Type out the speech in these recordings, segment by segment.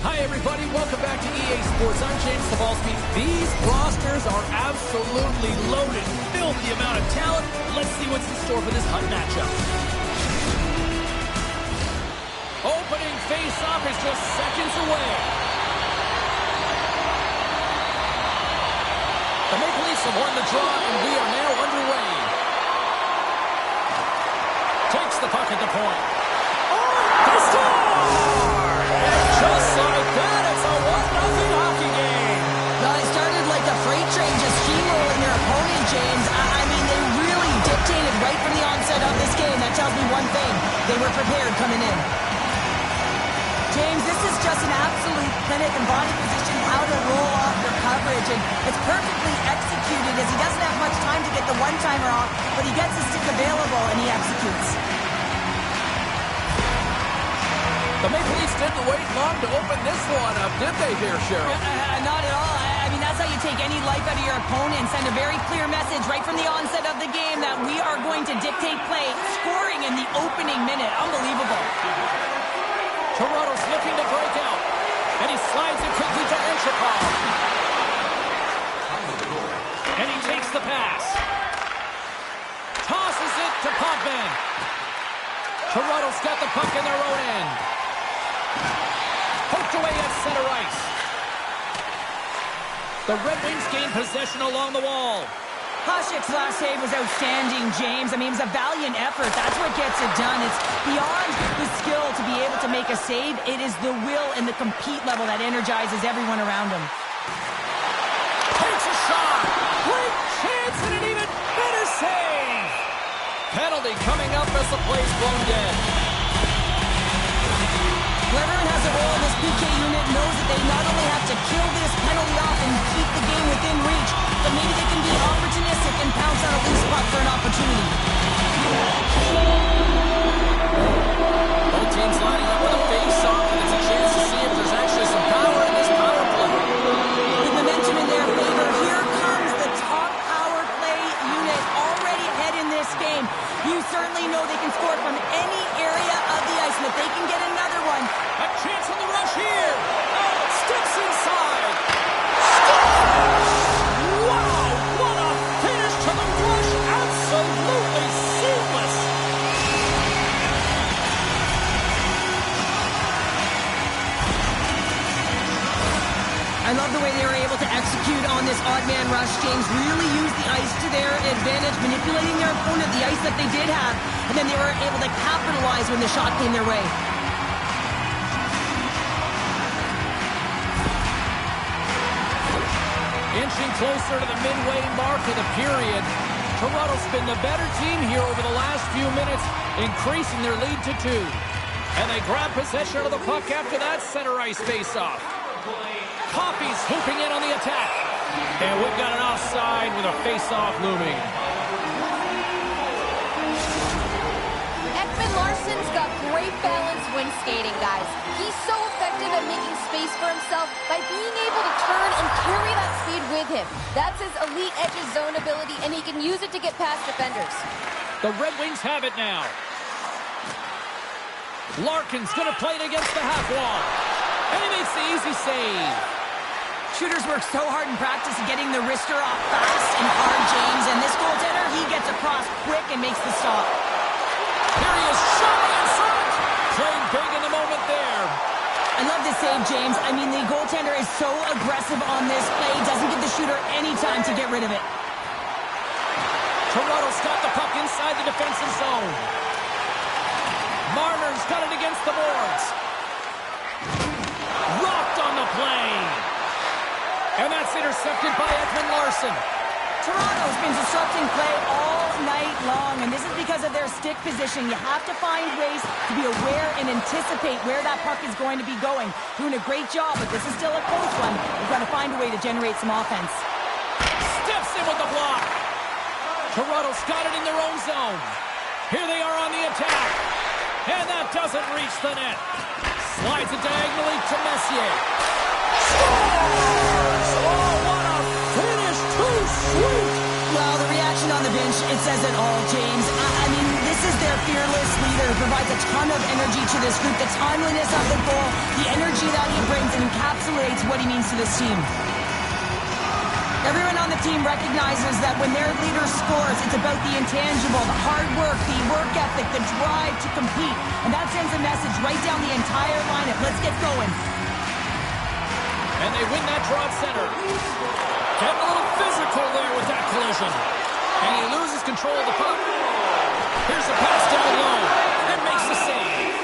Hi, everybody. Welcome back to EA Sports. I'm James Cebulski. These rosters are absolutely loaded. Filthy amount of talent. Let's see what's in store for this hot matchup. Opening face-off is just seconds away. The Maple Leafs have won the draw, and we are now underway. Takes the puck at the point. Oh, they score! Just like that, it's a 1-0 hockey game. Well, it started like a freight train just steamrolling their opponent, James. I mean, they really dictated right from the onset of this game. That tells me one thing. They were prepared coming in. James, this is just an absolute clinic and body position, how to roll off your coverage. And it's perfectly executed as he doesn't have much time to get the one-timer off, but he gets the stick available and he executes. The Maple Leafs didn't wait long to open this one up, did they here, Cheryl? Not at all. I mean, that's how you take any life out of your opponent and send a very clear message right from the onset of the game that we are going to dictate play, scoring in the opening minute. Unbelievable. Toronto's looking to break out, and he slides it quickly to Enchikov. And he takes the pass. Tosses it to Potvin. Toronto's got the puck in their own end. Poked away at center ice. The Red Wings gain possession along the wall. Hasek's last save was outstanding, James. I mean, it was a valiant effort. That's what gets it done. It's beyond the skill to be able to make a save. It is the will and the compete level that energizes everyone around him. Takes a shot. Great chance and an even better save. Penalty coming up as the play's blown dead. Whoever has a role in this PK unit knows that they not only have to kill this penalty off and keep the game within reach, but maybe they can be opportunistic and pounce on a loose puck for an opportunity. Both teams lining up for the face-off, and it's a chance to see if there's actually some power in this power play. With momentum in their favor, here comes the top power play unit already ahead in this game. You certainly know they can score from any area of the ice, and if they can get another one. A chance on the rush here. Steps inside. Scores! Wow, what a finish to the rush. Absolutely seamless. I love the way they were able to execute on this odd man rush, James. Really use the ice to their advantage, manipulating their opponent, the ice that they did have, and then they were able to capitalize when the shot came their way. Inching closer to the midway mark of the period. Toronto's been the better team here over the last few minutes, increasing their lead to 2. And they grab possession of the puck after that center ice face-off. Coffey's hooping in on the attack. And we've got an offside with a face-off looming. Larson's got great balance when skating, guys. He's so effective at making space for himself by being able to turn and carry that speed with him. That's his elite edges zone ability, and he can use it to get past defenders. The Red Wings have it now. Larkin's going to play it against the half wall. And he makes the easy save. Shooters work so hard in practice at getting the wrister off fast and hard, James. And this goaltender, he gets across quick and makes the stop. Here he is, shooting in front. Playing big in the moment there. I love this save, James. I mean, the goaltender is so aggressive on this play. Doesn't give the shooter any time to get rid of it. Toronto's got the puck inside the defensive zone. Marner's got it against the boards. Rocked on the play. And that's intercepted by Ekman Larsson. Toronto's been disrupting play all night long, and this is because of their stick position. You have to find ways to be aware and anticipate where that puck is going to be going. Doing a great job, but this is still a close one. We've got to find a way to generate some offense. Steps in with the block. Toronto's got it in their own zone. Here they are on the attack. And that doesn't reach the net. Slides it diagonally to Messier. Scores! Oh, what a finish! Too sweet! Well, the reaction on the bench, it says it all, James. I mean, this is their fearless leader who provides a ton of energy to this group. The timeliness of the goal, the energy that he brings, and encapsulates what he means to this team. Everyone on the team recognizes that when their leader scores, it's about the intangible, the hard work, the work ethic, the drive to compete. And that sends a message right down the entire lineup. Let's get going. And they win that draw at center. Getting a little physical there with that collision. And he loses control of the puck. Here's a pass down low. And makes the save.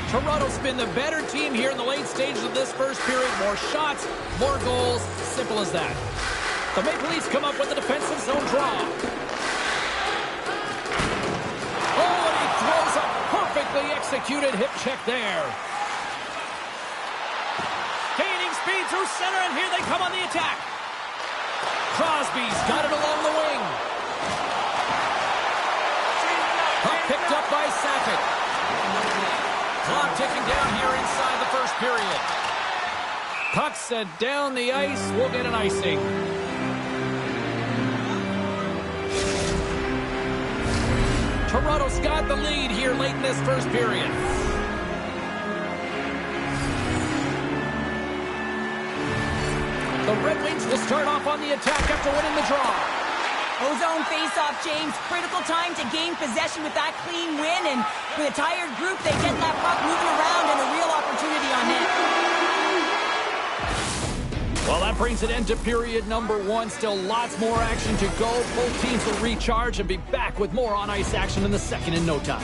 Toronto's been the better team here in the late stages of this first period. More shots, more goals. Simple as that. The Maple Leafs come up with a defensive zone draw. Oh, and he throws a perfectly executed hip check there. Gaining speed through center, and here they come on the attack. Crosby's got it along the wing. Puck picked up by Sakic. Clock ticking down here inside the first period. Puck set down the ice. We'll get an icing. Toronto's got the lead here late in this first period. The Red Wings will start off on the attack after winning the draw. Ozone face-off, James. Critical time to gain possession with that clean win. And with a tired group, they get that puck moving around and a real opportunity on net. Well, that brings an end to period number one. Still lots more action to go. Both teams will recharge and be back with more on-ice action in the second in no time.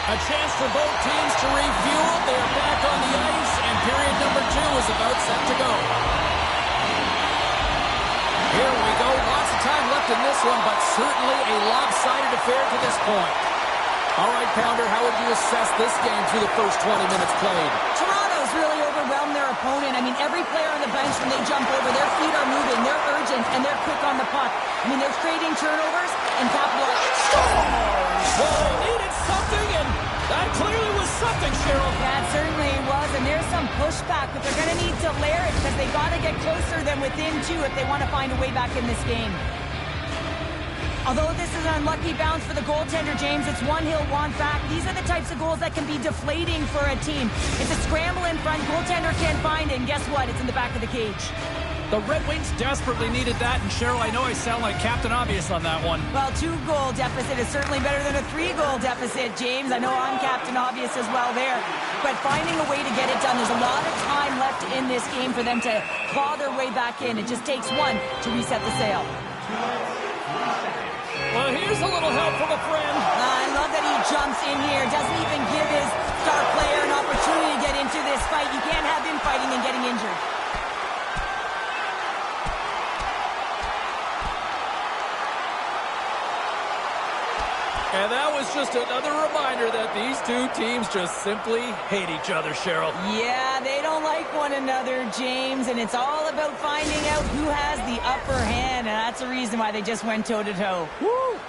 A chance for both teams to refuel. They are back on the ice, and period number two is about set to go. Here we go. Lots of time left in this one, but certainly a lopsided affair to this point. All right, Pounder, how would you assess this game through the first 20 minutes played? Toronto's really overwhelmed their opponent. I mean, every player on the bench, when they jump over, their feet are moving, they're urgent, and they're quick on the puck. I mean, they're creating turnovers and capitalizing. Well, they needed something, and that clearly was something, Cheryl. That certainly was, and there's some pushback, but they're going to need to layer it because they've got to get closer than within two if they want to find a way back in this game. Although this is an unlucky bounce for the goaltender, James, it's one he'll want back. These are the types of goals that can be deflating for a team. It's a scramble in front, goaltender can't find it, and guess what? It's in the back of the cage. The Red Wings desperately needed that, and Cheryl, I know I sound like Captain Obvious on that one. Well, 2-goal deficit is certainly better than a 3-goal deficit, James. I know I'm Captain Obvious as well there. But finding a way to get it done, there's a lot of time left in this game for them to claw their way back in. It just takes one to reset the sail. Well, here's a little help from a friend. I love that he jumps in here, doesn't even give his star player an opportunity to get into this fight. You can't have him fighting and getting injured. And that was just another reminder that these two teams just simply hate each other, Cheryl. Yeah, they don't like one another, James, and it's all about finding out who has the upper hand, and that's the reason why they just went toe-to-toe. Woo!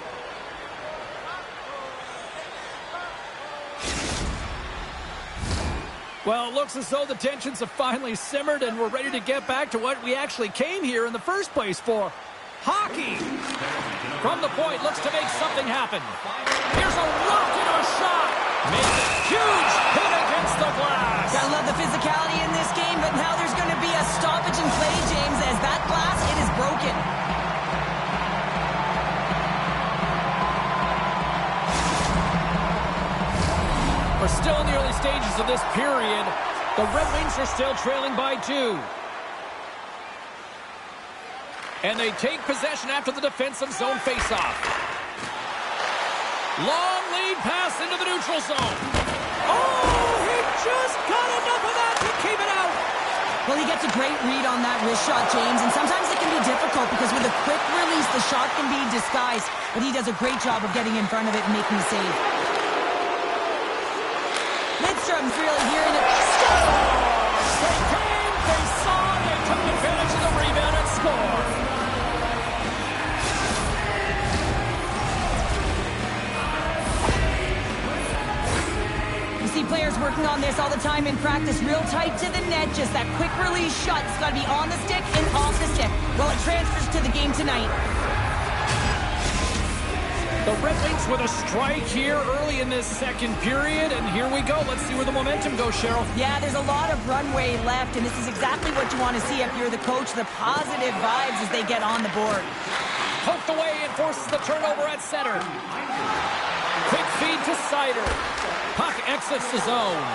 Well, it looks as though the tensions have finally simmered, and we're ready to get back to what we actually came here in the first place for. Hockey! From the point, looks to make something happen. Here's a rocket or a shot. Makes a huge hit against the glass. stages of this period, the Red Wings are still trailing by 2. And they take possession after the defensive zone faceoff. Long lead pass into the neutral zone. Oh, he just got enough of that to keep it out. Well, he gets a great read on that wrist shot, James, and sometimes it can be difficult because with a quick release, the shot can be disguised, but he does a great job of getting in front of it and making the save. Lidstrom's really hearing it. They came, they saw, they took advantage of the rebound and scored. See players working on this all the time in practice, real tight to the net, just that quick release shot. It's got to be on the stick and off the stick. Well, it transfers to the game tonight. The Red Wings with a strike here early in this second period, and here we go. Let's see where the momentum goes, Cheryl. Yeah, there's a lot of runway left, and this is exactly what you want to see if you're the coach, the positive vibes as they get on the board. Poked away and forces the turnover at center. Quick feed to Sider. Puck exits the zone.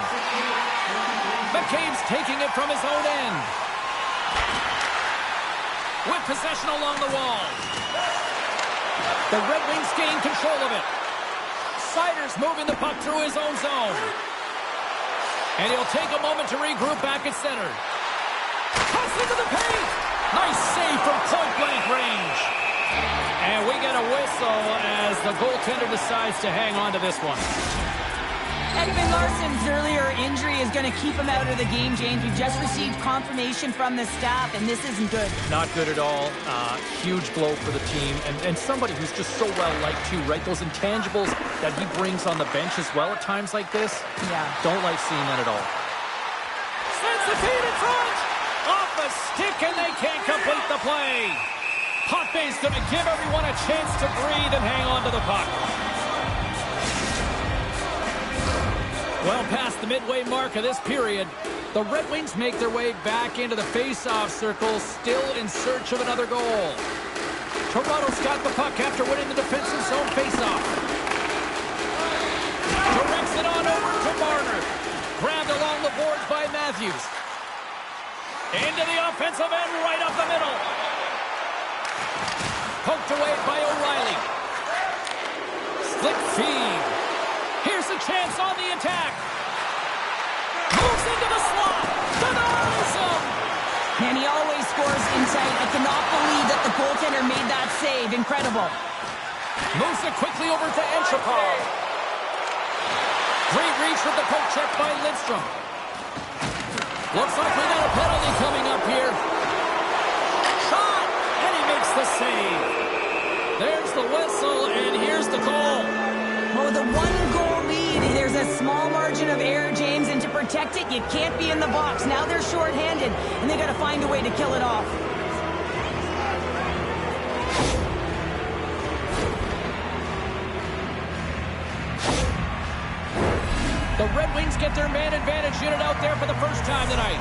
McCabe's taking it from his own end. With possession along the wall. The Red Wings gain control of it. Sider's moving the puck through his own zone. And he'll take a moment to regroup back at center. Cuts into the paint. Nice save from point-blank range. And we get a whistle as the goaltender decides to hang on to this one. Ekman Larsson's earlier injury is going to keep him out of the game, James. We've just received confirmation from the staff, and this isn't good. Not good at all. Huge blow for the team. And somebody who's just so well-liked, too, right? Those intangibles that he brings on the bench as well at times like this. Yeah. Don't like seeing that at all. Sends the feed in front. Off the stick, and they can't complete the play. Potvay's going to give everyone a chance to breathe and hang on to the puck. Well past the midway mark of this period, the Red Wings make their way back into the face-off circle, still in search of another goal. Toronto's got the puck after winning the defensive zone face-off. Directs it on over to Marner. Grabbed along the boards by Matthews. Into the offensive end, right up the middle. Poked away by O'Reilly. Slick feed. Here's a chance on the attack. Moves into the slot. Denies him. And he always scores inside. I cannot believe that the goaltender made that save. Incredible. Moves it quickly over to Enchapov. Great reach with the poke check by Lidstrom. Looks like we got a penalty coming up here. Shot, and he makes the save. There's the whistle, and here's the call. Well, with a one-goal lead, there's a small margin of error, James, and to protect it, you can't be in the box. Now they're shorthanded, and they got to find a way to kill it off. The Red Wings get their man advantage unit out there for the first time tonight.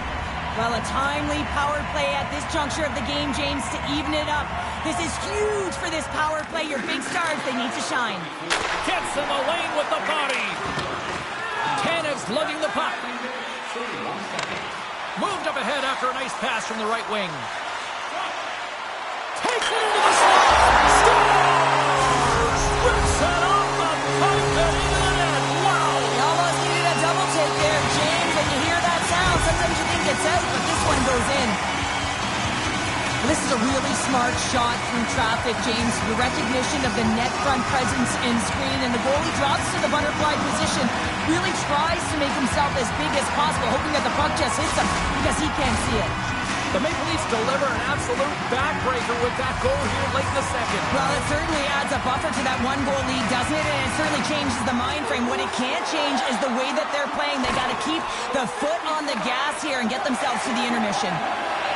Well, a timely power play at this juncture of the game, James, to even it up. This is huge for this power play. Your big stars, they need to shine. Gets in the lane with the body. Tanev's lugging the puck. Moved up ahead after a nice pass from the right wing. Takes it into the slot. Scores! Rips it off the puck and into the net. Wow! You almost needed a double take there, James. When you hear that sound, sometimes you think it's out, but this one goes in. This is a really smart shot through traffic, James. The recognition of the net front presence and screen, and the goalie drops to the butterfly position, really tries to make himself as big as possible, hoping that the puck just hits him because he can't see it. The Maple Leafs deliver an absolute backbreaker with that goal here late in the second. Well, it certainly adds a buffer to that one-goal lead, doesn't it? And it certainly changes the mind frame. What it can't change is the way that they're playing. They got to keep the foot on the gas here and get themselves to the intermission.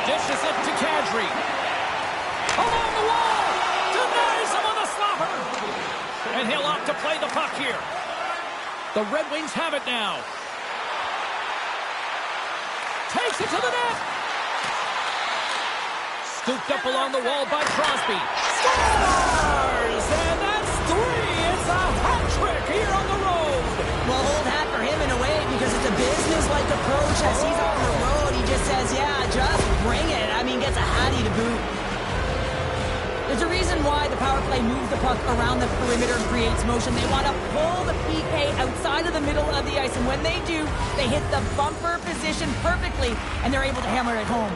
Dishes it to Kadri. Along the wall. Denies him on the slapper. And he'll opt to play the puck here. The Red Wings have it now. Takes it to the net. Scooped up along the wall by Crosby. Scores! And that's 3. It's a hat trick here on the road. Well, hold hat for him in a way because it's a business-like approach as he's on the road. He just says, yeah, just bring it. I mean, gets a hattie to boot. There's a reason why the power play moves the puck around the perimeter and creates motion. They want to pull the PK outside of the middle of the ice, and when they do, they hit the bumper position perfectly, and they're able to hammer it home.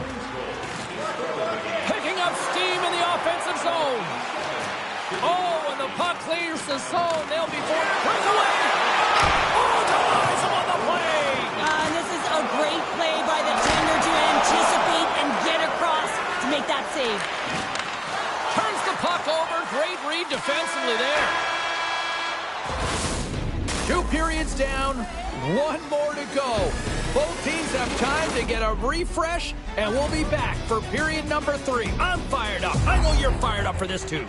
Picking up steam in the offensive zone. Oh, and the puck clears the zone. They'll be forced to break away. Oh, denies him on the play. And this is a great play by the defender to anticipate and get across to make that save. Turns the puck over. Great read defensively there. 2 periods down. 1 more to go. Both teams have time to get a refresh, and we'll be back for period number 3. I'm fired up. I know you're fired up for this too.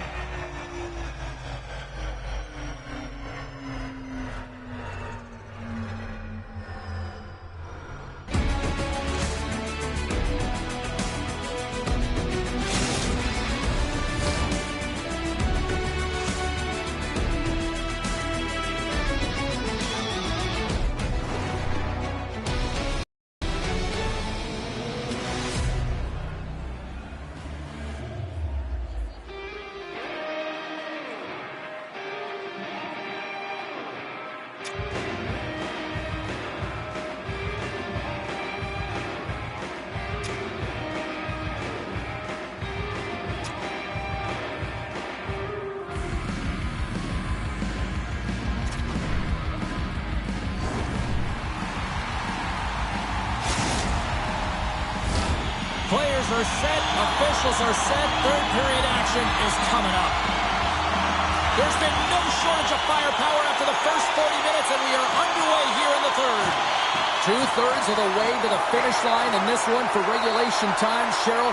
Players are set, officials are set, 3rd period action is coming up. There's been no shortage of firepower after the first 40 minutes, and we are underway here in the 3rd. 2/3 of the way to the finish line in this one for regulation time. Cheryl,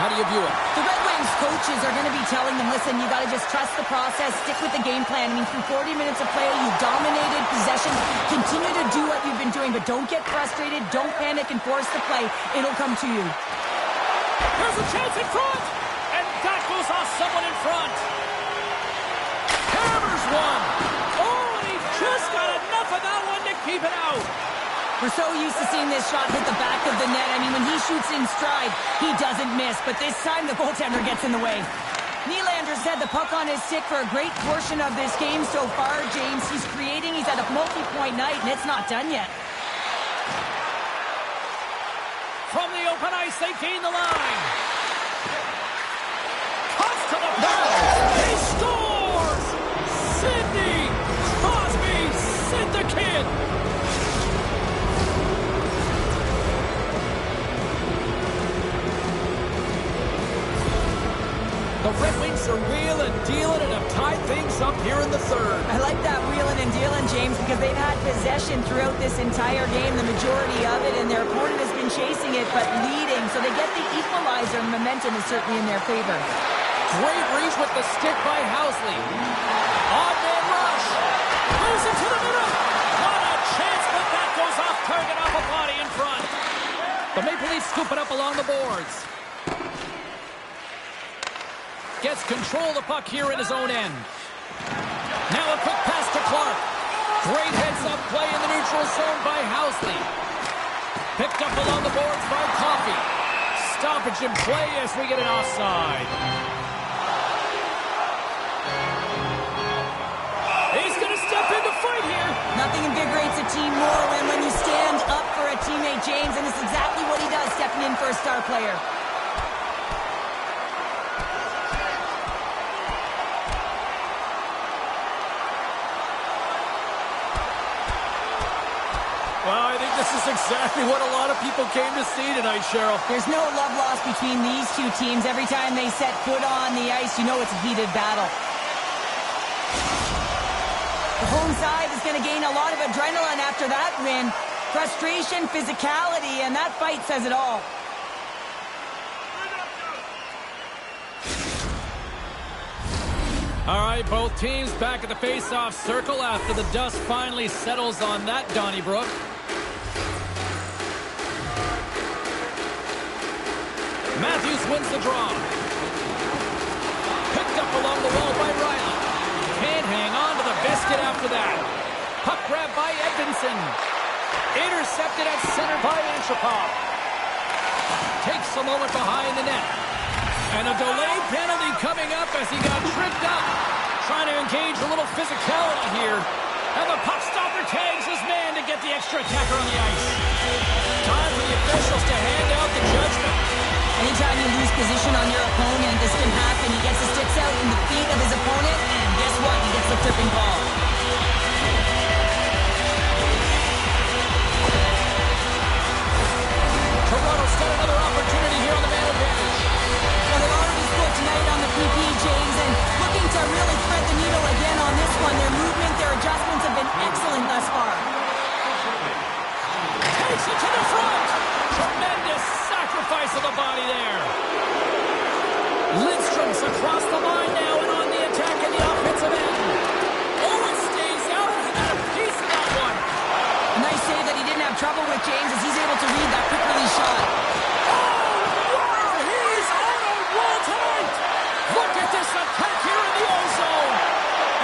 how do you view it? The Red Wings coaches are going to be telling them, listen, you got to just trust the process, stick with the game plan. I mean, through 40 minutes of play, you dominated possession. Continue to do what you've been doing, but don't get frustrated. Don't panic and force the play. It'll come to you. There's a chance in front, and that goes off someone in front. Hammers one. Oh, and he just got enough of that one to keep it out. We're so used to seeing this shot hit the back of the net. I mean, when he shoots in stride, he doesn't miss, but this time the goaltender gets in the way. Nylander's had the puck on his stick for a great portion of this game so far, James. He's creating, he's had a multi-point night, and it's not done yet. From the open ice, they gain the line. Cuts to the barrel. He scores! Sidney Crosby, Sid the Kid. The Red Wings are wheeling, dealing, and have tied things up here in the 3rd. I like that wheeling and dealing, James, because they've had possession throughout this entire game, the majority of it, and their opponent has been chasing it, but leading. So they get the equalizer, and momentum is certainly in their favor. Great reach with the stick by Housley. Odd man rush. Moves it to the middle. What a chance, but that goes off target off a body in front. The Maple Leafs scoop it up along the boards. Gets control of the puck here in his own end. Now a quick pass to Clark. Great heads-up play in the neutral zone by Housley. Picked up along the boards by Coffey. Stoppage in play as we get an offside. He's going to step in to fight here. Nothing invigorates a team more than when you stand up for a teammate, James, and it's exactly what he does, stepping in for a star player. Well, I think this is exactly what a lot of people came to see tonight, Cheryl. There's no love lost between these two teams. Every time they set foot on the ice, you know it's a heated battle. The home side is going to gain a lot of adrenaline after that win. Frustration, physicality, and that fight says it all. All right, both teams back at the face-off circle after the dust finally settles on that Donnybrook. Matthews wins the draw. Picked up along the wall by Riley. Can't hang on to the biscuit after that. Puck grab by Edmondson. Intercepted at center by Antropov. Takes a moment behind the net. And a delayed penalty coming up as he got tripped up. Trying to engage a little physicality here. And the puck stopper tags his man to get the extra attacker on the ice. Time for the officials to hand out the judgment. Anytime you lose position on your opponent, this can happen. He gets the sticks out in the feet of his opponent, and guess what? He gets the tripping call. Toronto's got another opportunity here on the man advantage. Well, they've already scored tonight on the PP, James, and looking to really thread the needle again on this one. Their movement, their adjustments have been excellent thus far. Takes it to the front. Tremendous sacrifice of the body there. Lidstrom's across the line now and on the attack in the offensive end. Owen stays out. He got a piece of that one. A nice save that he didn't have trouble with, James, as he's able to read that quick release shot. He's on a roll tonight. Look at this attack here in the O-zone.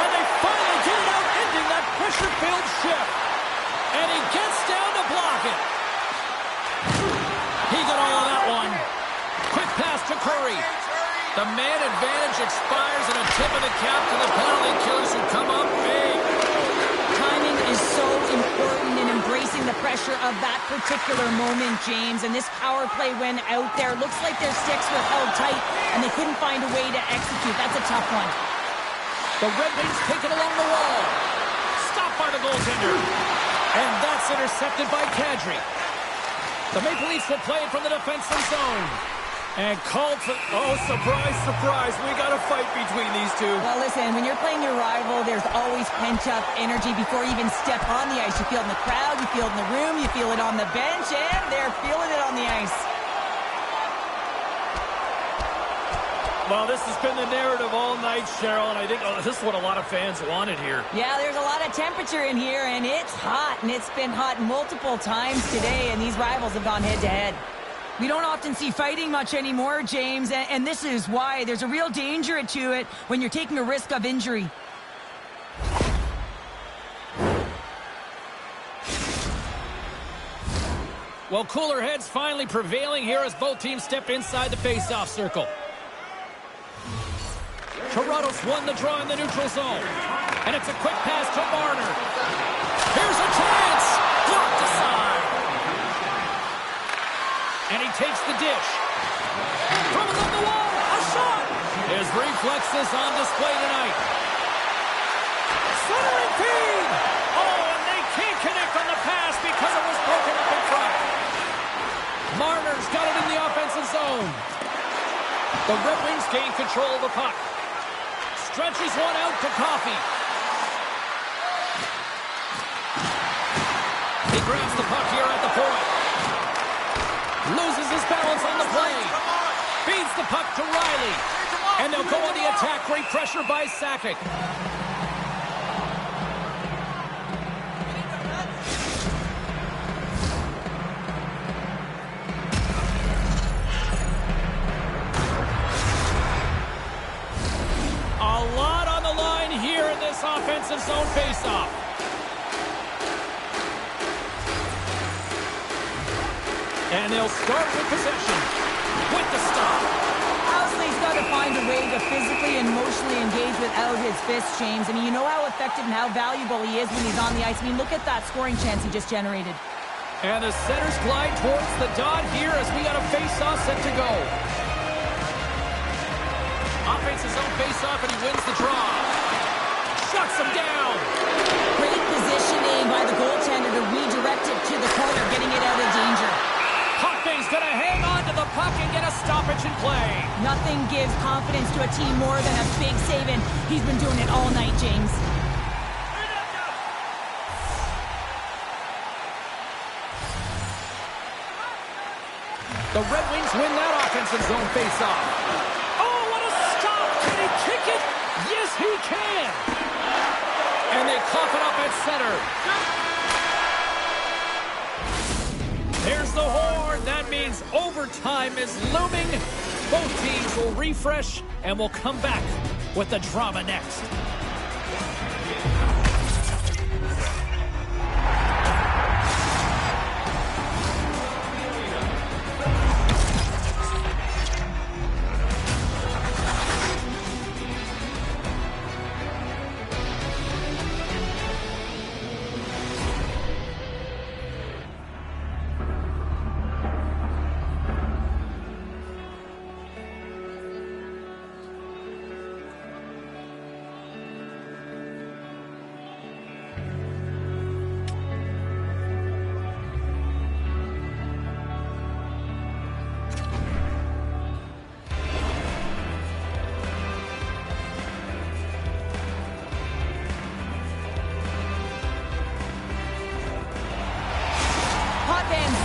And they finally get it out, ending that pressure-filled shift. And he gets down to block it. He got all of that one. Quick pass to Curry. The man advantage expires and a tip of the cap to the penalty killers who come up big. Timing is so important in embracing the pressure of that particular moment, James. And this power play when out there, looks like their sticks were held tight and they couldn't find a way to execute. That's a tough one. The Red Wings take it along the wall. Stopped by the goaltender. And that's intercepted by Kadri. The Maple Leafs will play it from the defensive zone. And called for... Oh, surprise, surprise. We got a fight between these two. Well, listen, when you're playing your rival, there's always pent-up energy before you even step on the ice. You feel it in the crowd, you feel it in the room, you feel it on the bench, and they're feeling it on the ice. Well, this has been the narrative all night, Cheryl, and I think this is what a lot of fans wanted here. Yeah, there's a lot of temperature in here, and it's hot, and it's been hot multiple times today, and these rivals have gone head-to-head. We don't often see fighting much anymore, James, and this is why. There's a real danger to it when you're taking a risk of injury. Well, cooler heads finally prevailing here as both teams step inside the face-off circle. Toronto's won the draw in the neutral zone. And it's a quick pass to Marner. Here's a chance! Blocked aside. And he takes the dish. From along the wall, a shot! His reflexes on display tonight. Centering feed! Oh, and they can't connect on the pass because it was broken up in front. Marner's got it in the offensive zone. The Red Wings gain control of the puck. Stretches one out to Coffey. He grabs the puck here at the point. Loses his balance on the play. Feeds the puck to Riley. And they'll go on the attack. Great pressure by Sakic. A lot on the line here in this offensive zone faceoff. And they'll start with possession. With the stop. Housley's got to find a way to physically and emotionally engage without his fists, James. I mean, you know how effective and how valuable he is when he's on the ice. I mean, look at that scoring chance he just generated. And the centers glide towards the dot here as we got a face-off set to go. Offensive zone face-off, and he wins the draw. Shuts him down. Great positioning by the goaltender to redirect it to the corner, getting it out of danger. Hockney's going to hang on to the puck and get a stoppage in play. Nothing gives confidence to a team more than a big save, and he's been doing it all night, James. The Red Wings win that offensive zone face-off. Oh, what a stop! Can he kick it? Yes, he can! And they cough it up at center. There's the horn. That means overtime is looming. Both teams will refresh, and we'll come back with the drama next.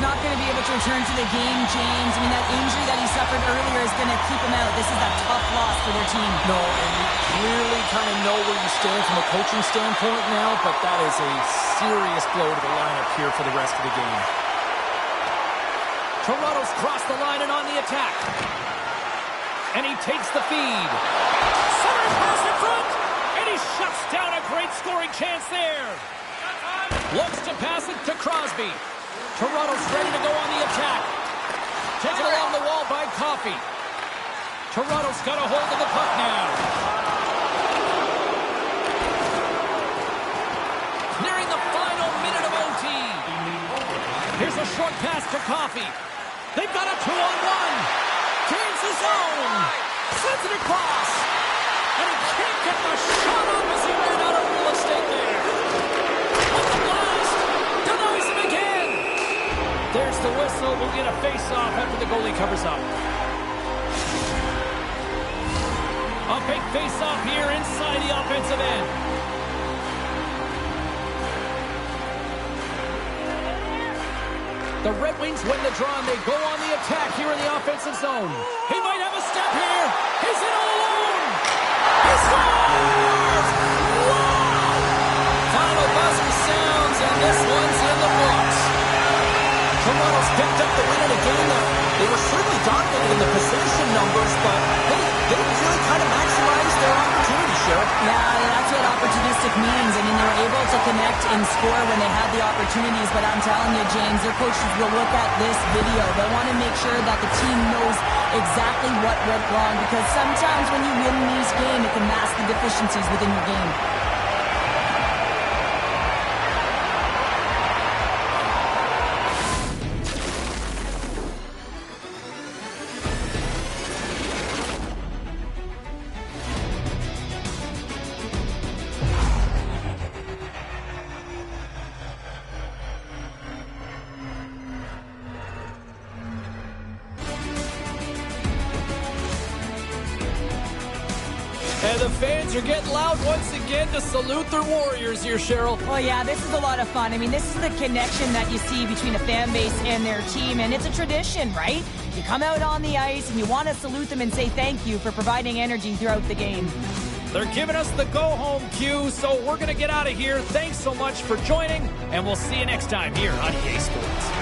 not going to be able to return to the game, James. I mean, that injury that he suffered earlier is going to keep him out. This is a tough loss for their team. No, and you clearly kind of know where you stand from a coaching standpoint now, but that is a serious blow to the lineup here for the rest of the game. Toronto's crossed the line and on the attack. And he takes the feed. Centering pass in front. And he shuts down a great scoring chance there. Looks to pass it to Crosby. Toronto's ready to go on the attack. Taken along the wall by Coffey. Toronto's got a hold of the puck now. Nearing the final minute of OT. Here's a short pass to Coffey. They've got a 2-on-1. Gains his own. Sends it across. And he can't get the shot off as he ran out of real estate there. With the blast. Denies him again. There's the whistle. We'll get a face-off after the goalie covers up. A big face-off here inside the offensive end. The Red Wings win the draw, and they go on the attack here in the offensive zone. He might have a step here. He's in all alone. He scores! Wow! Final buzzer sounds, and this one's in the books. Toronto's picked up the win in a game that they were certainly dominated in the possession numbers, but they didn't really kind of maximize their opportunity, Cheryl. Yeah, that's what opportunistic means. I mean, they were able to connect and score when they had the opportunities, but I'm telling you, James, their coaches will look at this video. They want to make sure that the team knows exactly what went wrong, because sometimes when you win these games, it can mask the deficiencies within your game. And the fans are getting loud once again to salute their Warriors here, Cheryl. Oh, yeah, this is a lot of fun. I mean, this is the connection that you see between a fan base and their team, and it's a tradition, right? You come out on the ice, and you want to salute them and say thank you for providing energy throughout the game. They're giving us the go-home cue, so we're going to get out of here. Thanks so much for joining, and we'll see you next time here on EA Sports.